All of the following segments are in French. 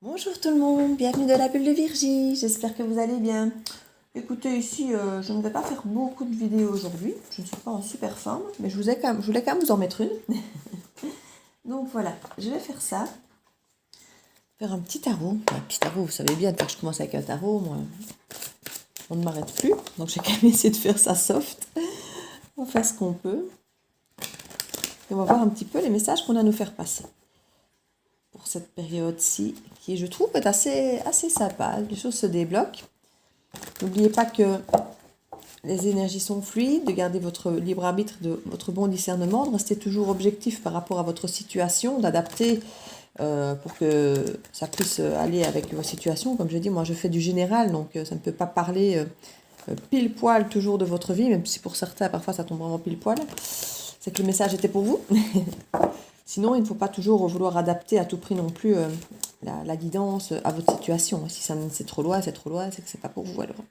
Bonjour tout le monde, bienvenue dans la bulle de Virgie, j'espère que vous allez bien. Écoutez, ici, je ne vais pas faire beaucoup de vidéos aujourd'hui, je ne suis pas en super forme, mais je voulais quand même vous en mettre une. Donc voilà, je vais faire ça, faire un petit tarot. Un petit tarot, vous savez bien, dès que je commence avec un tarot, moi, on ne m'arrête plus, donc j'ai quand même essayé de faire ça soft. On va faire ce qu'on peut. Et on va voir un petit peu les messages qu'on a à nous faire passer pour cette période-ci, qui je trouve est assez sympa, les choses se débloquent. N'oubliez pas que les énergies sont fluides, de garder votre libre arbitre, de votre bon discernement, de rester toujours objectif par rapport à votre situation, d'adapter pour que ça puisse aller avec votre situation. Comme je dis, moi je fais du général, donc ça ne peut pas parler pile poil toujours de votre vie, même si pour certains parfois ça tombe vraiment pile poil. C'est que le message était pour vous. Sinon, il ne faut pas toujours vouloir adapter à tout prix non plus la guidance à votre situation. Si c'est trop loin, c'est que c'est pas pour vous alors.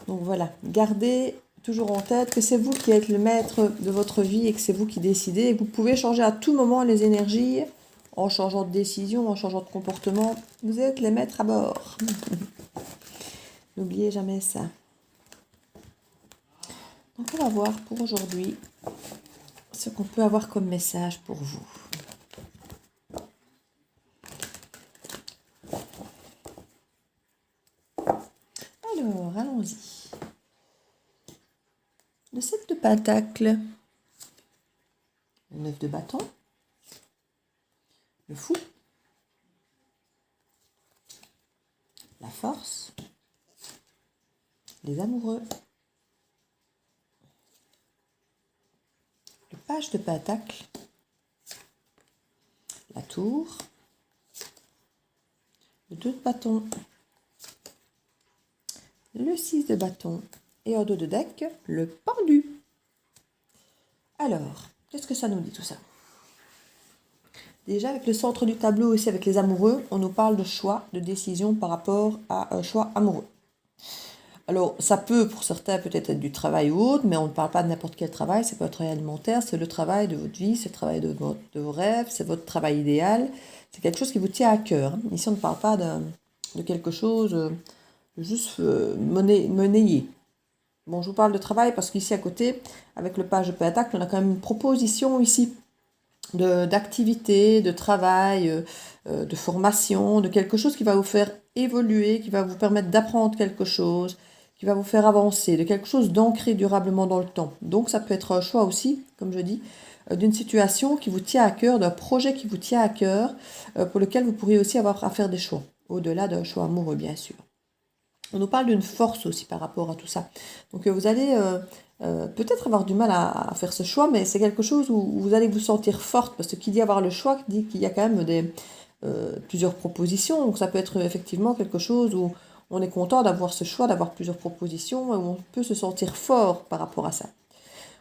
Donc voilà, gardez toujours en tête que c'est vous qui êtes le maître de votre vie et que c'est vous qui décidez. Et que vous pouvez changer à tout moment les énergies en changeant de décision, en changeant de comportement. Vous êtes les maîtres à bord. N'oubliez jamais ça. Donc on va voir pour aujourd'hui ce qu'on peut avoir comme message pour vous. Alors, allons-y. Le 7 de Pentacle, le 9 de bâton, le fou, la force, les amoureux, le page de Pentacle, la tour, le 2 de bâton, le 6 de bâton et en dos de deck, le pendu. Alors, qu'est-ce que ça nous dit tout ça? Déjà, avec le centre du tableau aussi, avec les amoureux, on nous parle de choix, de décision par rapport à un choix amoureux. Alors, ça peut, pour certains, peut-être être du travail ou autre, mais on ne parle pas de n'importe quel travail, c'est pas un travail alimentaire, c'est le travail de votre vie, c'est le travail de vos rêves, c'est votre travail idéal, c'est quelque chose qui vous tient à cœur. Ici, on ne parle pas de quelque chose juste monnayé. Bon, je vous parle de travail parce qu'ici à côté, avec le page de Pentacle, on a quand même une proposition ici d'activité, de travail, de formation, de quelque chose qui va vous faire évoluer, qui va vous permettre d'apprendre quelque chose, qui va vous faire avancer, de quelque chose d'ancré durablement dans le temps. Donc ça peut être un choix aussi, comme je dis, d'une situation qui vous tient à cœur, d'un projet qui vous tient à cœur, pour lequel vous pourriez aussi avoir à faire des choix, au-delà d'un choix amoureux bien sûr. On nous parle d'une force aussi par rapport à tout ça. Donc vous allez peut-être avoir du mal à faire ce choix, mais c'est quelque chose où vous allez vous sentir forte, parce que qui dit avoir le choix, dit qu'il y a quand même plusieurs propositions. Donc ça peut être effectivement quelque chose où on est content d'avoir ce choix, d'avoir plusieurs propositions, où on peut se sentir fort par rapport à ça.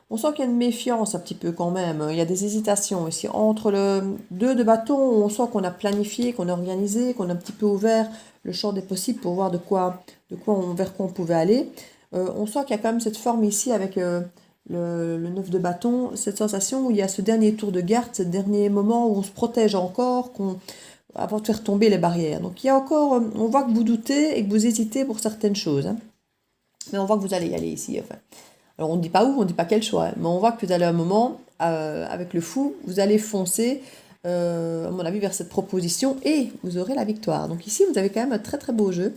On sent qu'il y a une méfiance un petit peu quand même. Il y a des hésitations ici. Entre le 2 de bâton, on sent qu'on a planifié, qu'on a organisé, qu'on a un petit peu ouvert le champ des possibles pour voir vers quoi on pouvait aller. On sent qu'il y a quand même cette forme ici avec le 9 de bâton, cette sensation où il y a ce dernier tour de garde, ce dernier moment où on se protège encore, avant de faire tomber les barrières. Donc il y a encore, on voit que vous doutez et que vous hésitez pour certaines choses. Hein. Mais on voit que vous allez y aller ici. Enfin. Alors on ne dit pas où, on ne dit pas quel choix, hein, mais on voit que vous allez à un moment, avec le fou, vous allez foncer, à mon avis, vers cette proposition et vous aurez la victoire. Donc ici, vous avez quand même un très très beau jeu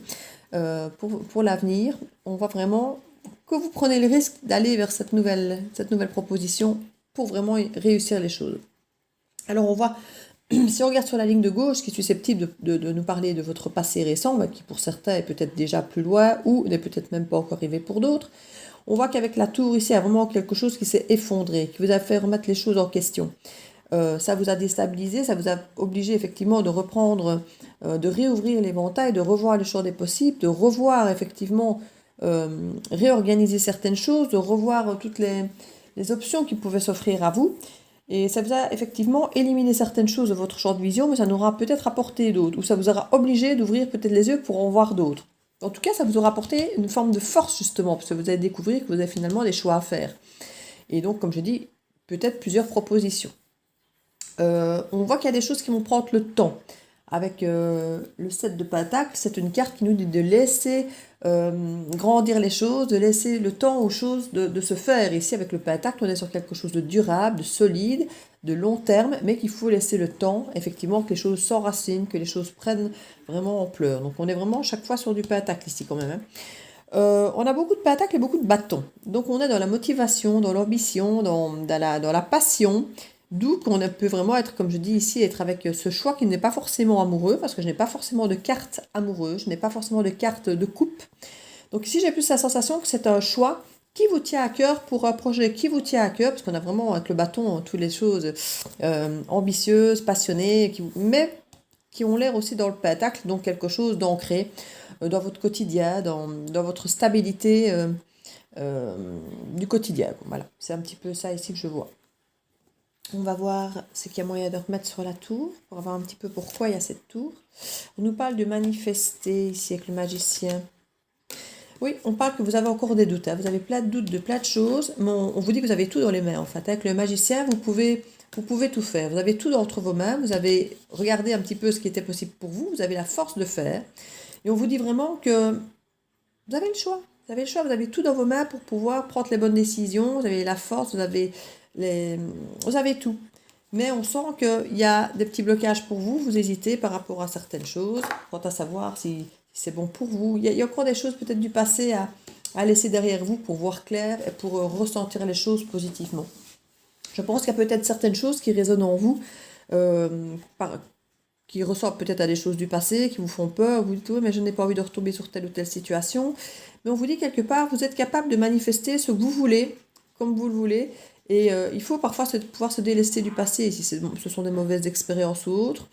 pour l'avenir. On voit vraiment que vous prenez le risque d'aller vers cette nouvelle proposition pour vraiment réussir les choses. Alors on voit, si on regarde sur la ligne de gauche, qui est susceptible de nous parler de votre passé récent, qui pour certains est peut-être déjà plus loin ou n'est peut-être même pas encore arrivé pour d'autres, on voit qu'avec la tour ici, il y a vraiment quelque chose qui s'est effondré, qui vous a fait remettre les choses en question. Ça vous a déstabilisé, ça vous a obligé effectivement de reprendre, de réouvrir l'éventail, de revoir le champ des possibles, de revoir effectivement, réorganiser certaines choses, de revoir toutes les options qui pouvaient s'offrir à vous. Et ça vous a effectivement éliminé certaines choses de votre champ de vision, mais ça nous aura peut-être apporté d'autres, ou ça vous aura obligé d'ouvrir peut-être les yeux pour en voir d'autres. En tout cas, ça vous aura apporté une forme de force, justement, parce que vous allez découvrir que vous avez finalement des choix à faire. Et donc, comme je dis, peut-être plusieurs propositions. On voit qu'il y a des choses qui vont prendre le temps avec le 7 de Pentacle, c'est une carte qui nous dit de laisser grandir les choses, de laisser le temps aux choses de se faire. Ici, avec le Pentacle, on est sur quelque chose de durable, de solide, de long terme, mais qu'il faut laisser le temps, effectivement, que les choses s'enracinent, que les choses prennent vraiment ampleur. Donc on est vraiment chaque fois sur du Pentacle ici quand même, hein. On a beaucoup de pentacles et beaucoup de bâtons. Donc on est dans la motivation, dans l'ambition, dans la passion. D'où qu'on peut vraiment être, comme je dis ici, être avec ce choix qui n'est pas forcément amoureux, parce que je n'ai pas forcément de carte amoureuse, je n'ai pas forcément de carte de couple. Donc ici j'ai plus la sensation que c'est un choix qui vous tient à cœur pour un projet qui vous tient à cœur, parce qu'on a vraiment avec le bâton toutes les choses ambitieuses, passionnées, mais qui ont l'air aussi dans le pentacle, donc quelque chose d'ancré dans votre quotidien, dans votre stabilité du quotidien. Voilà, c'est un petit peu ça ici que je vois. On va voir ce qu'il y a moyen de remettre sur la tour, pour voir un petit peu pourquoi il y a cette tour. On nous parle de manifester ici avec le magicien. Oui, on parle que vous avez encore des doutes, hein. Vous avez plein de doutes de plein de choses, mais on vous dit que vous avez tout dans les mains en fait. Avec le magicien, vous pouvez tout faire. Vous avez tout entre vos mains, vous avez regardé un petit peu ce qui était possible pour vous, vous avez la force de faire. Et on vous dit vraiment que vous avez le choix. Vous avez le choix, vous avez tout dans vos mains pour pouvoir prendre les bonnes décisions, vous avez la force, vous avez tout. Mais on sent qu'il y a des petits blocages pour vous, vous hésitez par rapport à certaines choses, quant à savoir si c'est bon pour vous. Il y a encore des choses peut-être du passé à laisser derrière vous pour voir clair et pour ressentir les choses positivement. Je pense qu'il y a peut-être certaines choses qui résonnent en vous, qui ressortent peut-être à des choses du passé, qui vous font peur, vous dites, oui, mais je n'ai pas envie de retomber sur telle ou telle situation. Mais on vous dit quelque part, vous êtes capable de manifester ce que vous voulez, comme vous le voulez, et il faut parfois pouvoir se délester du passé, si ce sont des mauvaises expériences ou autres,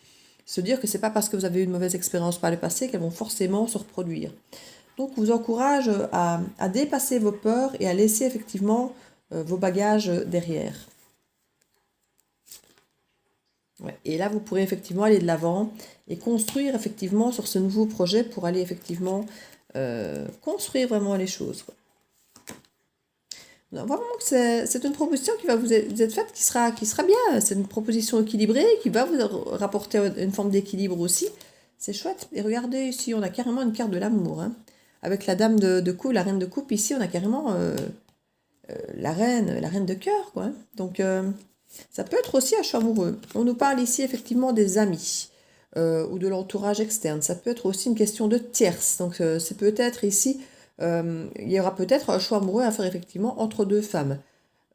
se dire que c'est pas parce que vous avez eu une mauvaise expérience par le passé qu'elles vont forcément se reproduire. Donc, je vous encourage à dépasser vos peurs et à laisser effectivement vos bagages derrière. Ouais. Et là, vous pourrez effectivement aller de l'avant et construire effectivement sur ce nouveau projet pour aller effectivement construire vraiment les choses, quoi. On voit vraiment que c'est une proposition qui va vous être faite, qui sera bien. C'est une proposition équilibrée, qui va vous rapporter une forme d'équilibre aussi. C'est chouette. Et regardez, ici, on a carrément une carte de l'amour, hein. Avec la dame de coupe, la reine de coupe, ici, on a carrément la reine de cœur, quoi. Donc, ça peut être aussi un choix amoureux. On nous parle ici, effectivement, des amis ou de l'entourage externe. Ça peut être aussi une question de tierce. Donc, c'est peut-être ici... il y aura peut-être un choix amoureux à faire effectivement entre deux femmes,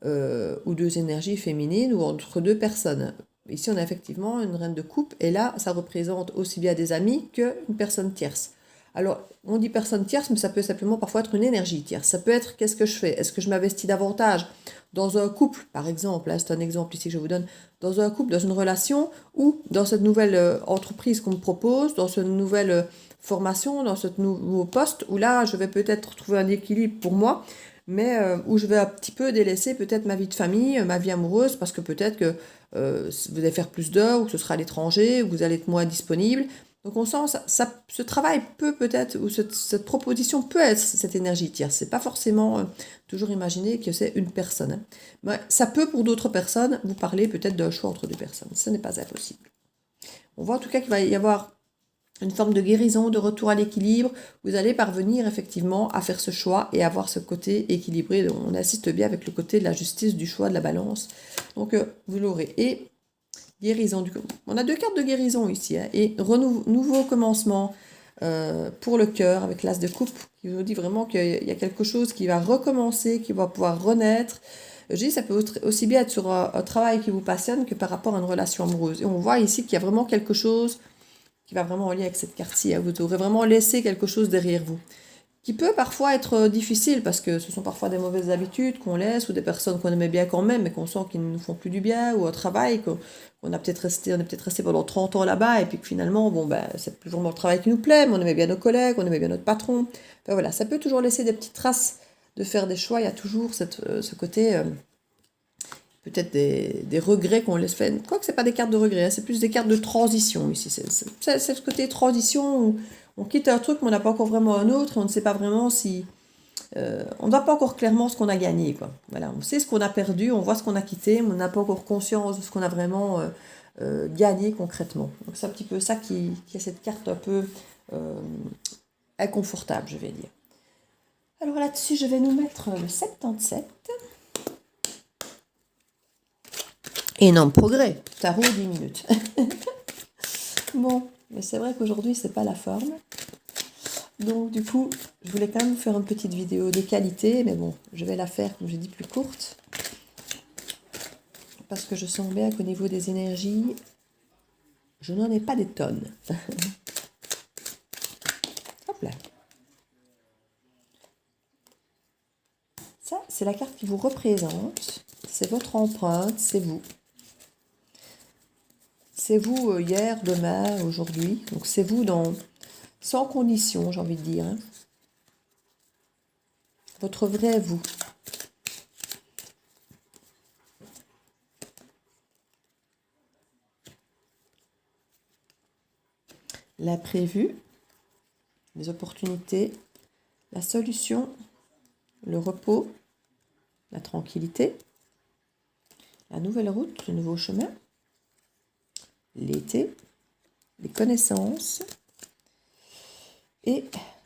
ou deux énergies féminines, ou entre deux personnes. Ici, on a effectivement une reine de coupe, et là, ça représente aussi bien des amis qu'une personne tierce. Alors, on dit personne tierce, mais ça peut simplement parfois être une énergie tierce. Ça peut être, qu'est-ce que je fais? Est-ce que je m'investis davantage dans un couple, par exemple, là, c'est un exemple ici que je vous donne, dans un couple, dans une relation, ou dans cette nouvelle entreprise qu'on me propose, dans cette nouvelle formation, dans ce nouveau poste, où là, je vais peut-être trouver un équilibre pour moi, mais où je vais un petit peu délaisser peut-être ma vie de famille, ma vie amoureuse, parce que peut-être que vous allez faire plus d'heures, ou que ce sera à l'étranger, ou que vous allez être moins disponible. Donc on sent, ce travail peut-être, ou cette proposition peut être cette énergie tierce. C'est pas forcément toujours imaginer que c'est une personne, hein. Mais ça peut pour d'autres personnes vous parler peut-être d'un choix entre deux personnes. Ce n'est pas impossible. On voit en tout cas qu'il va y avoir une forme de guérison, de retour à l'équilibre. Vous allez parvenir effectivement à faire ce choix et avoir ce côté équilibré. Donc, on assiste bien avec le côté de la justice, du choix, de la balance. Donc vous l'aurez. Et guérison, on a deux cartes de guérison ici, hein, et nouveau commencement pour le cœur avec l'as de coupe qui nous dit vraiment qu'il y a quelque chose qui va recommencer, qui va pouvoir renaître. Je dis, ça peut aussi bien être sur un travail qui vous passionne que par rapport à une relation amoureuse. Et on voit ici qu'il y a vraiment quelque chose qui va vraiment en lien avec cette carte-ci, hein. Vous aurez vraiment laissé quelque chose derrière vous, qui peut parfois être difficile, parce que ce sont parfois des mauvaises habitudes qu'on laisse, ou des personnes qu'on aimait bien quand même, mais qu'on sent qu'ils ne nous font plus du bien, ou un travail qu'on a peut-être resté pendant 30 ans là-bas, et puis que finalement, bon, ben, c'est plus vraiment le travail qui nous plaît, mais on aimait bien nos collègues, on aimait bien notre patron. Enfin, voilà, ça peut toujours laisser des petites traces de faire des choix. Il y a toujours ce côté... peut-être des regrets qu'on laisse faire. Quoique ce n'est pas des cartes de regrets, hein, c'est plus des cartes de transition ici. C'est ce côté transition où on quitte un truc mais on n'a pas encore vraiment un autre et on ne sait pas vraiment si... on ne voit pas encore clairement ce qu'on a gagné, quoi. Voilà, on sait ce qu'on a perdu, on voit ce qu'on a quitté, mais on n'a pas encore conscience de ce qu'on a vraiment gagner concrètement. Donc c'est un petit peu ça qui a cette carte un peu inconfortable, je vais dire. Alors là-dessus, je vais nous mettre le 77. Énorme progrès, tarot 10 minutes. Bon, mais c'est vrai qu'aujourd'hui, c'est pas la forme. Donc du coup, je voulais quand même vous faire une petite vidéo de qualité, mais bon, je vais la faire, comme je dis, plus courte. Parce que je sens bien qu'au niveau des énergies, je n'en ai pas des tonnes. Hop là. Ça, c'est la carte qui vous représente. C'est votre empreinte, c'est vous. C'est vous hier, demain, aujourd'hui. Donc c'est vous sans condition, j'ai envie de dire. Hein. Votre vrai vous. L'imprévu, les opportunités, la solution, le repos, la tranquillité, la nouvelle route, le nouveau chemin, l'été, les connaissances et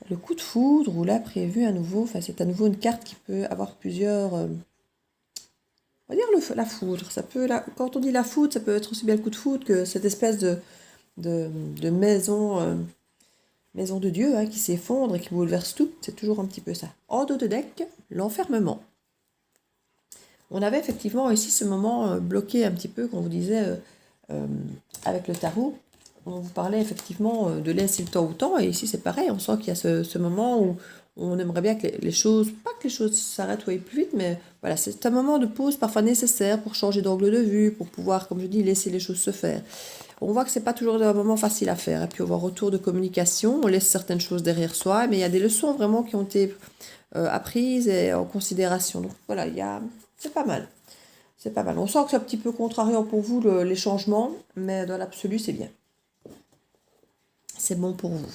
le coup de foudre ou l'imprévu à nouveau. Enfin, c'est à nouveau une carte qui peut avoir plusieurs... on va dire la foudre. Ça peut, quand on dit la foudre, ça peut être aussi bien le coup de foudre que cette espèce de maison, maison de Dieu hein, qui s'effondre et qui bouleverse tout. C'est toujours un petit peu ça. En dos de deck, l'enfermement. On avait effectivement ici ce moment bloqué un petit peu, qu'on vous disait, avec le tarot. On vous parlait effectivement de laisser le temps au temps. Et ici, c'est pareil. On sent qu'il y a ce moment où on aimerait bien que les choses, pas que les choses s'arrêtent ou aillent plus vite, mais voilà, c'est un moment de pause parfois nécessaire pour changer d'angle de vue, pour pouvoir, comme je dis, laisser les choses se faire. On voit que c'est pas toujours un moment facile à faire. Et puis, on voit retour de communication. On laisse certaines choses derrière soi, mais il y a des leçons vraiment qui ont été apprises et en considération. Donc, voilà, c'est pas mal. C'est pas mal. On sent que c'est un petit peu contrariant pour vous, les changements, mais dans l'absolu, c'est bien. C'est bon pour vous.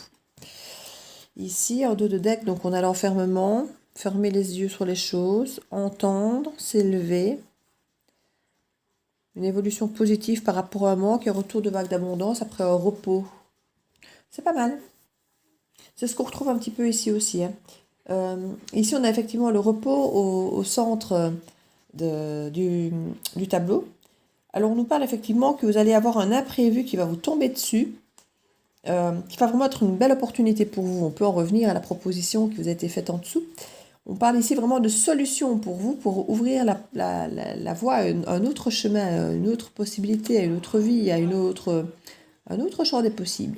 Ici, en dos de deck, donc on a l'enfermement, fermer les yeux sur les choses, entendre, s'élever. Une évolution positive par rapport à un manque et un retour de vague d'abondance après un repos. C'est pas mal. C'est ce qu'on retrouve un petit peu ici aussi. Hein. Ici, on a effectivement le repos au centre du tableau. Alors, on nous parle effectivement que vous allez avoir un imprévu qui va vous tomber dessus, qui va vraiment être une belle opportunité pour vous. On peut en revenir à la proposition qui vous a été faite en dessous. On parle ici vraiment de solutions pour vous, pour ouvrir la voie à un autre chemin, à une autre possibilité, à une autre vie, à un autre champ des possibles.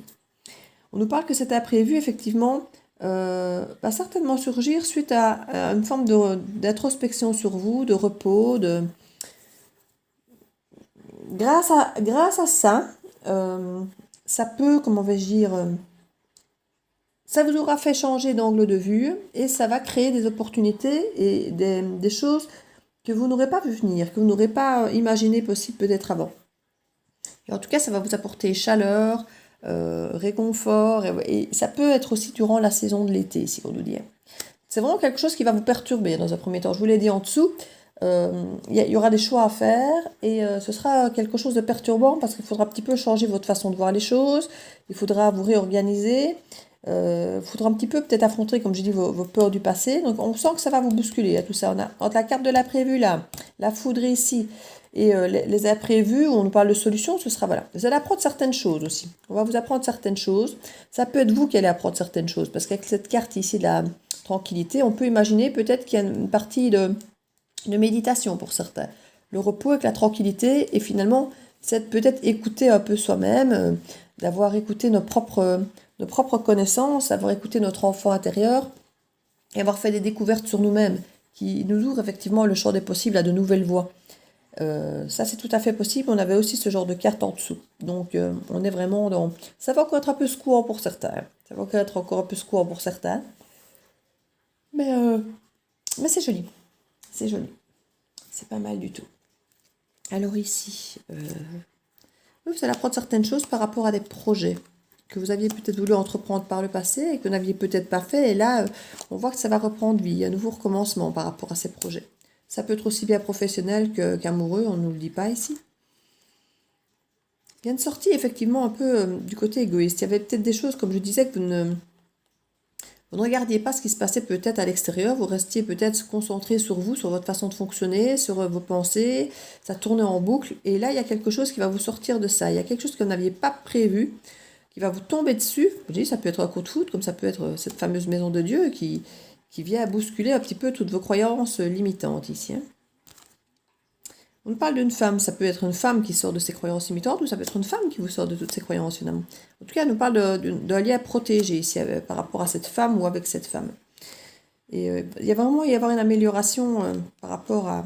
On nous parle que cet imprévu, effectivement, va certainement surgir suite à une forme d'introspection sur vous, de repos, grâce à ça, ça peut, comment vais-je dire, ça vous aura fait changer d'angle de vue et ça va créer des opportunités et des choses que vous n'aurez pas vu venir, que vous n'aurez pas imaginé possible peut-être avant. Et en tout cas, ça va vous apporter chaleur, réconfort, et ça peut être aussi durant la saison de l'été, si on nous dit. C'est vraiment quelque chose qui va vous perturber dans un premier temps. Je vous l'ai dit en dessous, il y aura des choix à faire et ce sera quelque chose de perturbant parce qu'il faudra un petit peu changer votre façon de voir les choses, il faudra vous réorganiser, il faudra un petit peu peut-être affronter, comme je dis, vos peurs du passé. Donc on sent que ça va vous bousculer, tout ça. On a entre la carte de l'imprévu là, la foudre ici, et les imprévus, où on nous parle de solutions, ce sera, voilà. Vous allez apprendre certaines choses aussi. On va vous apprendre certaines choses. Ça peut être vous qui allez apprendre certaines choses, parce qu'avec cette carte ici de la tranquillité, on peut imaginer peut-être qu'il y a une partie de méditation pour certains. Le repos avec la tranquillité, et finalement, c'est peut-être écouter un peu soi-même, d'avoir écouté nos propres connaissances, avoir écouté notre enfant intérieur, et avoir fait des découvertes sur nous-mêmes, qui nous ouvrent effectivement le champ des possibles à de nouvelles voies. Ça, c'est tout à fait possible. On avait aussi ce genre de carte en dessous. Donc, on est vraiment dans... Ça va encore être un peu secouant pour certains. Ça va encore être un peu secouant pour certains. Mais c'est joli. C'est joli. C'est pas mal du tout. Alors ici, vous allez apprendre certaines choses par rapport à des projets que vous aviez peut-être voulu entreprendre par le passé et que vous n'aviez peut-être pas fait. Et là, on voit que ça va reprendre vie. Un nouveau recommencement par rapport à ces projets. Ça peut être aussi bien professionnel qu'amoureux, on ne nous le dit pas ici. Il y a une sortie effectivement un peu du côté égoïste. Il y avait peut-être des choses, comme je disais, que vous ne regardiez pas ce qui se passait peut-être à l'extérieur, vous restiez peut-être concentré sur vous, sur votre façon de fonctionner, sur vos pensées, ça tournait en boucle, et là il y a quelque chose qui va vous sortir de ça, il y a quelque chose que vous n'aviez pas prévu, qui va vous tomber dessus. Je dis, ça peut être un coup de foudre, comme ça peut être cette fameuse maison de Dieu qui vient bousculer un petit peu toutes vos croyances limitantes ici. Hein. On parle d'une femme, ça peut être une femme qui sort de ses croyances limitantes ou ça peut être une femme qui vous sort de toutes ses croyances finalement. En tout cas, on nous parle d'un lien protégé ici par rapport à cette femme ou avec cette femme. Et il y a vraiment y avoir une amélioration par rapport à...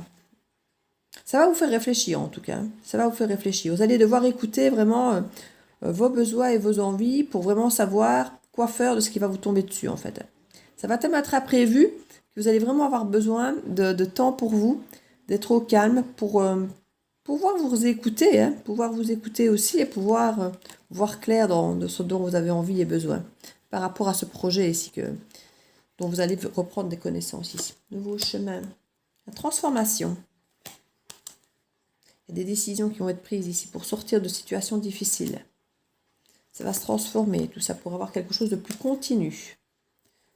Ça va vous faire réfléchir en tout cas, hein. Ça va vous faire réfléchir. Vous allez devoir écouter vraiment vos besoins et vos envies pour vraiment savoir quoi faire de ce qui va vous tomber dessus en fait. Ça va tellement être imprévu que vous allez vraiment avoir besoin de temps pour vous, d'être au calme pour pouvoir vous écouter, hein, pouvoir vous écouter aussi et pouvoir voir clair dans ce dont vous avez envie et besoin par rapport à ce projet ici dont vous allez reprendre des connaissances ici. Nouveau chemin, la transformation. Il y a des décisions qui vont être prises ici pour sortir de situations difficiles. Ça va se transformer, tout ça pour avoir quelque chose de plus continu.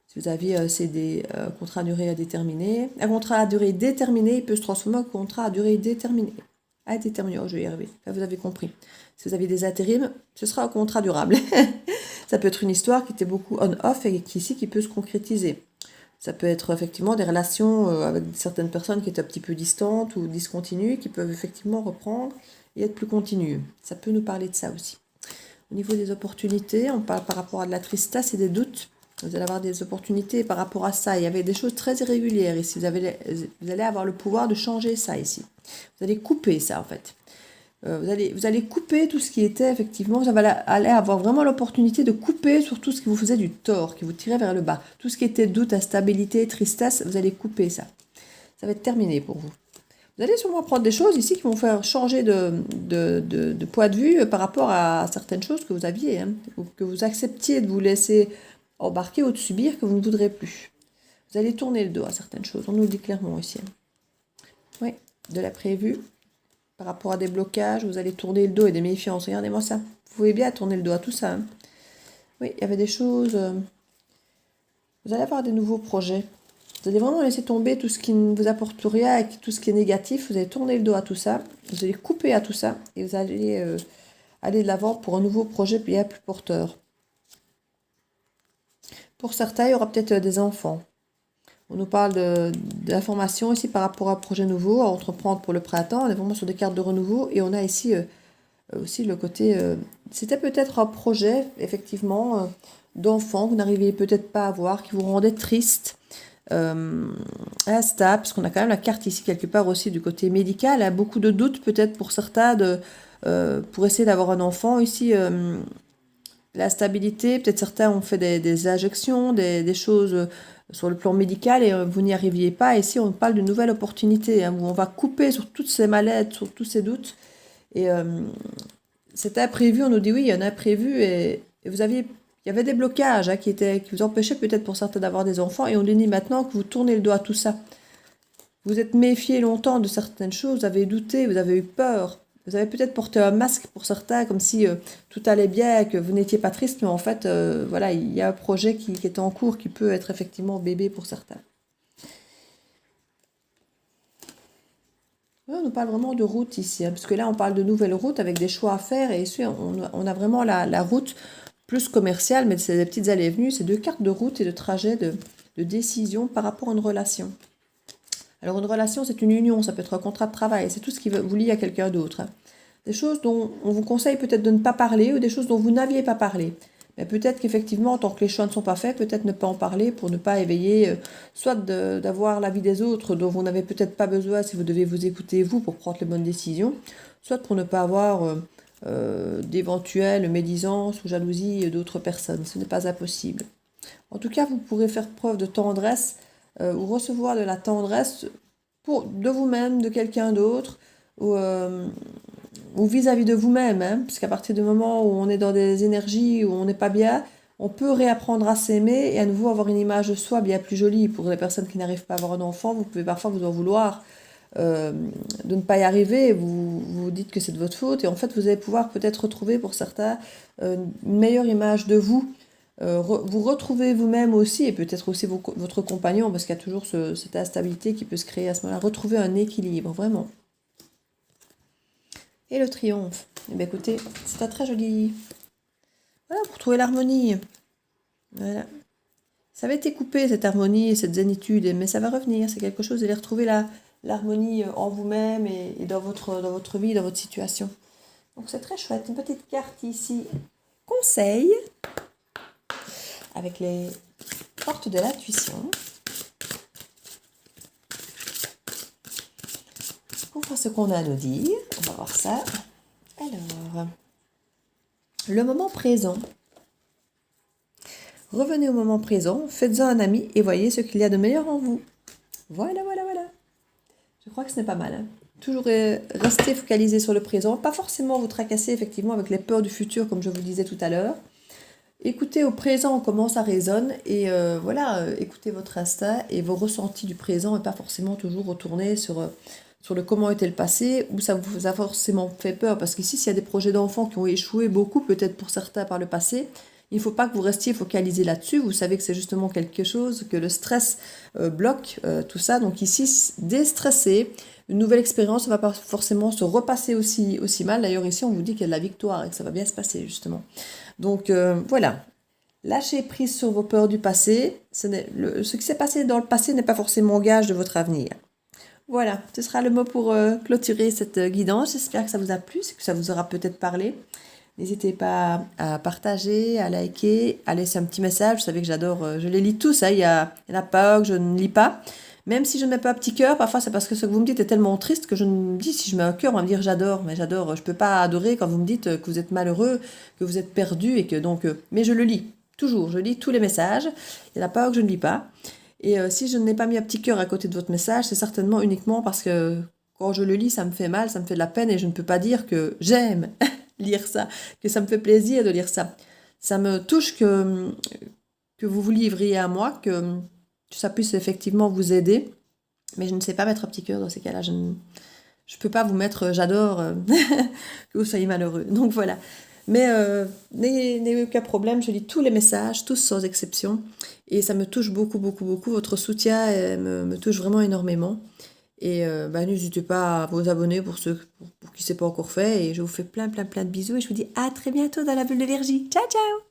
Si vous aviez cédé un contrat à durée indéterminée, un contrat à durée déterminée, il peut se transformer en contrat à durée déterminée. Indéterminé, je vais y arriver. Enfin, vous avez compris. Si vous avez des intérims, ce sera un contrat durable. Ça peut être une histoire qui était beaucoup on-off et qui peut se concrétiser. Ça peut être effectivement des relations avec certaines personnes qui étaient un petit peu distantes ou discontinues, qui peuvent effectivement reprendre et être plus continues. Ça peut nous parler de ça aussi. Au niveau des opportunités, on parle par rapport à de la tristesse et des doutes. Vous allez avoir des opportunités par rapport à ça. Il y avait des choses très irrégulières ici. Vous allez avoir le pouvoir de changer ça ici. Vous allez couper ça en fait. Vous allez couper tout ce qui était effectivement, vous allez avoir vraiment l'opportunité de couper sur tout ce qui vous faisait du tort, qui vous tirait vers le bas. Tout ce qui était doute, instabilité, tristesse, vous allez couper ça. Ça va être terminé pour vous. Vous allez sûrement prendre des choses ici qui vont faire changer de point de vue par rapport à certaines choses que vous aviez, hein, ou que vous acceptiez de vous laisser embarquer ou de subir que vous ne voudrez plus. Vous allez tourner le dos à certaines choses, on nous le dit clairement ici. Oui, de l'imprévu. Par rapport à des blocages, vous allez tourner le dos et des méfiances. Regardez-moi ça. Vous pouvez bien tourner le dos à tout ça. Hein. Oui, il y avait des choses... vous allez avoir des nouveaux projets. Vous allez vraiment laisser tomber tout ce qui ne vous apporte rien et tout ce qui est négatif. Vous allez tourner le dos à tout ça. Vous allez couper à tout ça. Et vous allez aller de l'avant pour un nouveau projet bien plus porteur. Pour certains, il y aura peut-être des enfants. On nous parle d'informations ici par rapport à un projet nouveau à entreprendre pour le printemps. On est vraiment sur des cartes de renouveau. Et on a ici aussi le côté... c'était peut-être un projet, effectivement, d'enfant que vous n'arriviez peut-être pas à voir, qui vous rendait triste, instable, parce qu'on a quand même la carte ici quelque part aussi du côté médical. Il y a beaucoup de doutes peut-être pour certains pour essayer d'avoir un enfant. Ici, la stabilité, peut-être certains ont fait des injections, des choses... sur le plan médical et vous n'y arriviez pas. Ici, on parle d'une nouvelle opportunité hein, où on va couper sur toutes ces malaises, sur tous ces doutes. Et cet imprévu, on nous dit oui, il y a un imprévu et il y avait des blocages hein, qui vous empêchaient peut-être pour certains d'avoir des enfants. Et on dit maintenant que vous tournez le dos à tout ça. Vous êtes méfié longtemps de certaines choses, vous avez douté, vous avez eu peur. Vous avez peut-être porté un masque pour certains, comme si tout allait bien, que vous n'étiez pas triste, mais en fait, voilà, il y a un projet qui est en cours, qui peut être effectivement bébé pour certains. Ouais, on nous parle vraiment de route ici, hein, parce que là, on parle de nouvelles routes avec des choix à faire, et ici, on a vraiment la route plus commerciale, mais c'est des petites allées et venues, c'est 2 cartes de route et de trajet, de décision par rapport à une relation. Alors une relation, c'est une union, ça peut être un contrat de travail, c'est tout ce qui vous lie à quelqu'un d'autre. Hein. Des choses dont on vous conseille peut-être de ne pas parler ou des choses dont vous n'aviez pas parlé. Mais peut-être qu'effectivement, tant que les choix ne sont pas faits, peut-être ne pas en parler pour ne pas éveiller, soit d'avoir l'avis des autres dont vous n'avez peut-être pas besoin si vous devez vous écouter vous pour prendre les bonnes décisions, soit pour ne pas avoir d'éventuelles médisances ou jalousies d'autres personnes. Ce n'est pas impossible. En tout cas, vous pourrez faire preuve de tendresse ou recevoir de la tendresse de vous-même, de quelqu'un d'autre, ou vis-à-vis de vous-même, hein, parce qu'à partir du moment où on est dans des énergies où on n'est pas bien, on peut réapprendre à s'aimer et à nouveau avoir une image de soi bien plus jolie. Pour les personnes qui n'arrivent pas à avoir un enfant, vous pouvez parfois vous en vouloir de ne pas y arriver, vous vous dites que c'est de votre faute, et en fait vous allez pouvoir peut-être retrouver pour certains une meilleure image de vous. Vous retrouvez vous-même aussi, et peut-être aussi votre compagnon, parce qu'il y a toujours cette instabilité qui peut se créer à ce moment-là. Retrouver un équilibre, vraiment. Et le triomphe. Eh bien écoutez, c'est un très joli... Voilà, pour trouver l'harmonie. Voilà. Ça avait été coupé, cette harmonie et cette zénitude, mais ça va revenir. C'est quelque chose, vous allez retrouver l'harmonie en vous-même et dans votre vie, dans votre situation. Donc c'est très chouette. Une petite carte ici. Conseil. Avec les portes de l'intuition. On voit ce qu'on a à nous dire. On va voir ça. Alors, le moment présent. Revenez au moment présent, faites-en un ami et voyez ce qu'il y a de meilleur en vous. Voilà, voilà, voilà. Je crois que ce n'est pas mal. Hein. Toujours rester focalisé sur le présent, pas forcément vous tracasser effectivement avec les peurs du futur comme je vous disais tout à l'heure. Écoutez au présent comment ça résonne et écoutez votre instinct et vos ressentis du présent et pas forcément toujours retourner sur le comment était le passé où ça vous a forcément fait peur. Parce qu'ici, s'il y a des projets d'enfants qui ont échoué beaucoup, peut-être pour certains par le passé, il ne faut pas que vous restiez focalisé là-dessus. Vous savez que c'est justement quelque chose, que le stress bloque tout ça. Donc ici, déstresser, une nouvelle expérience ne va pas forcément se repasser aussi mal. D'ailleurs, ici, on vous dit qu'il y a de la victoire et que ça va bien se passer, justement. Donc voilà, lâchez prise sur vos peurs du passé. Ce qui s'est passé dans le passé n'est pas forcément gage de votre avenir. Voilà, ce sera le mot pour clôturer cette guidance. J'espère que ça vous a plu, que ça vous aura peut-être parlé. N'hésitez pas à partager, à liker, à laisser un petit message. Vous savez que j'adore, je les lis tous. Hein. Il y en a pas que je ne lis pas. Même si je ne mets pas un petit cœur, parfois c'est parce que ce que vous me dites est tellement triste que je me dis, si je mets un cœur, on va me dire j'adore. Mais j'adore, je ne peux pas adorer quand vous me dites que vous êtes malheureux, que vous êtes perdu et que donc... mais je le lis, toujours. Je lis tous les messages. Il n'y en a pas que je ne lis pas. Et si je n'ai pas mis un petit cœur à côté de votre message, c'est certainement uniquement parce que quand je le lis, ça me fait mal, ça me fait de la peine et je ne peux pas dire que j'aime lire ça, que ça me fait plaisir de lire ça. Ça me touche que vous vous livriez à moi, que ça puisse effectivement vous aider. Mais je ne sais pas mettre un petit cœur dans ces cas-là. Je ne peux pas vous mettre j'adore que vous soyez malheureux. Donc voilà. Mais n'ayez aucun problème, je lis tous les messages, tous sans exception. Et ça me touche beaucoup, beaucoup, beaucoup. Votre soutien me touche vraiment énormément. Et n'hésitez pas à vous abonner pour qui ne s'est pas encore fait. Et je vous fais plein, plein, plein de bisous. Et je vous dis à très bientôt dans la bulle de Virgie. Ciao, ciao!